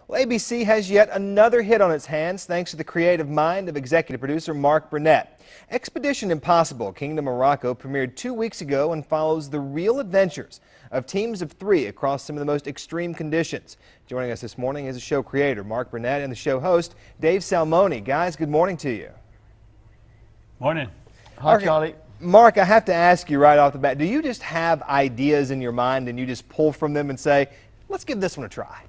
Well, ABC has yet another hit on its hands thanks to the creative mind of executive producer Mark Burnett. Expedition Impossible Kingdom Morocco premiered 2 weeks ago and follows the real adventures of teams of 3 across some of the most extreme conditions. Joining us this morning is the show creator Mark Burnett and the show host Dave Salmoni. Guys, good morning to you. Morning. Hi, Charlie. Mark, I have to ask you right off the bat, do you just have ideas in your mind and you just pull from them and say, let's give this one a try?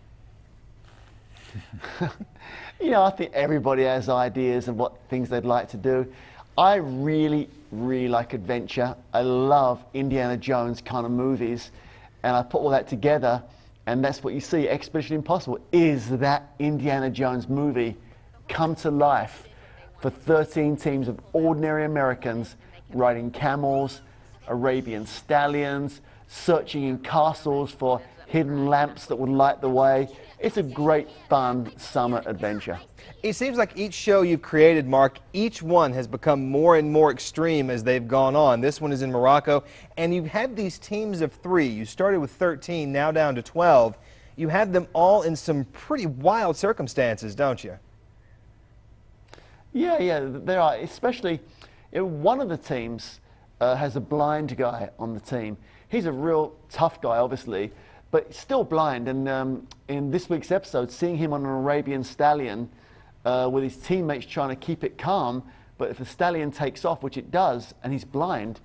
You know, I think everybody has ideas of what things they'd like to do. I really like adventure. I love Indiana Jones kind of movies, and I put all that together, and that's what you see. Expedition Impossible is that Indiana Jones movie come to life for 13 teams of ordinary Americans riding camels, Arabian stallions, searching in castles for hidden lamps that would light the way. It's a great, fun summer adventure. It seems like each show you've created, Mark, each one has become more and more extreme as they've gone on. This one is in Morocco, and you've had these teams of 3. You started with 13, now down to 12. You had them all in some pretty wild circumstances, don't you? Yeah, there are. Especially, one of the teams has a blind guy on the team. He's a real tough guy, obviously, but still blind. And in this week's episode, seeing him on an Arabian stallion with his teammates trying to keep it calm, but if the stallion takes off, which it does, and he's blind,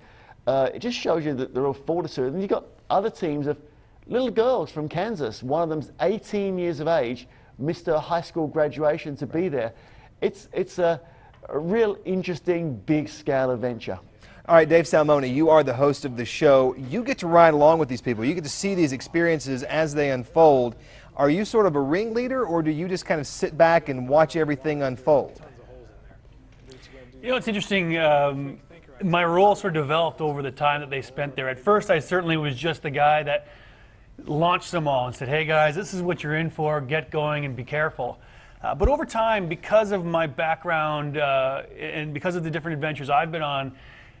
it just shows you that the real fortitude. And you've got other teams of little girls from Kansas. One of them's 18 years of age, missed her high school graduation to be there. It's a real interesting, big-scale adventure. All right, Dave Salmoni, you are the host of the show. You get to ride along with these people. You get to see these experiences as they unfold. Are you sort of a ringleader, or do you just kind of sit back and watch everything unfold? You know, it's interesting. My role sort of developed over the time that they spent there. At first, I certainly was just the guy that launched them all and said, hey, guys, this is what you're in for. Get going and be careful. But over time, because of my background and because of the different adventures I've been on,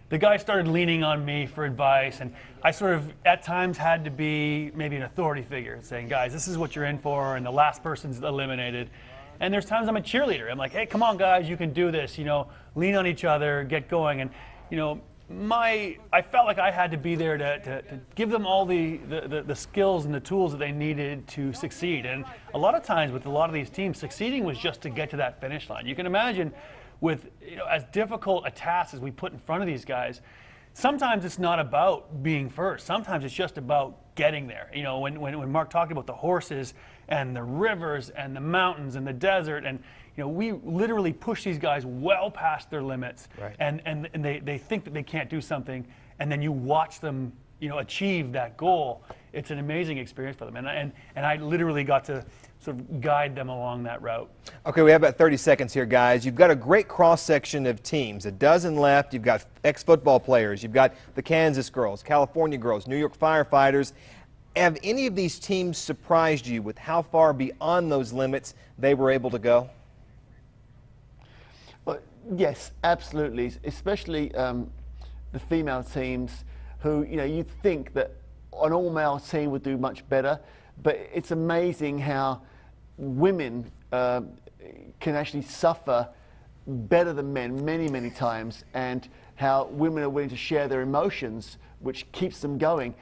the guys started leaning on me for advice, and I sort of, at times, had to be maybe an authority figure, saying, guys, this is what you're in for, and the last person's eliminated. And there's times I'm a cheerleader. I'm like, hey, come on, guys, you can do this, you know, lean on each other, get going. And, you know, I felt like I had to be there to give them all the skills and the tools that they needed to succeed. And a lot of times with a lot of these teams, succeeding was just to get to that finish line. You can imagine with, you know, as difficult a task as we put in front of these guys, sometimes it's not about being first. Sometimes it's just about getting there. You know, when Mark talked about the horses and the rivers and the mountains and the desert, and you know, we literally push these guys well past their limits, right. and they think that they can't do something, and then you watch them, you know, achieve that goal. It's an amazing experience for them, and I literally got to sort of guide them along that route. Okay, we have about 30 seconds here, guys. You've got a great cross-section of teams. A dozen left. You've got ex-football players. You've got the Kansas girls, California girls, New York firefighters. Have any of these teams surprised you with how far beyond those limits they were able to go? Well, yes, absolutely. Especially the female teams who, you know, you'd think that an all-male team would do much better, but it's amazing how women can actually suffer better than men many times, and how women are willing to share their emotions, which keeps them going.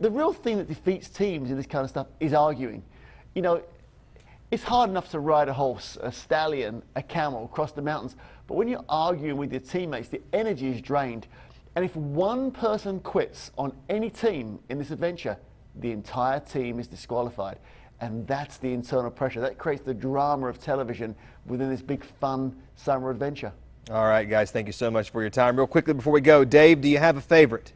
The real thing that defeats teams in this kind of stuff is arguing. You know, it's hard enough to ride a horse, a stallion, a camel across the mountains, but when you're arguing with your teammates, the energy is drained. And if one person quits on any team in this adventure, the entire team is disqualified. And that's the internal pressure. That creates the drama of television within this big, fun summer adventure. All right, guys, thank you so much for your time. Real quickly before we go, Dave, do you have a favorite?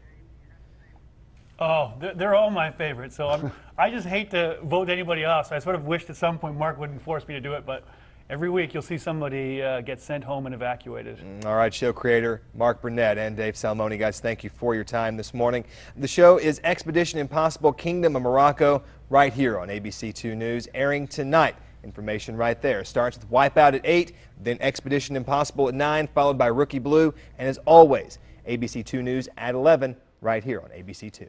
Oh, they're all my favorites. So I just hate to vote anybody off. So I sort of wished at some point Mark wouldn't force me to do it, but every week you'll see somebody get sent home and evacuated. All right, show creator Mark Burnett and Dave Salmoni, guys, thank you for your time this morning. The show is Expedition Impossible Kingdom of Morocco right here on ABC 2 News, airing tonight. Information right there. Starts with Wipeout at 8, then Expedition Impossible at 9, followed by Rookie Blue, and as always, ABC 2 News at 11 right here on ABC 2.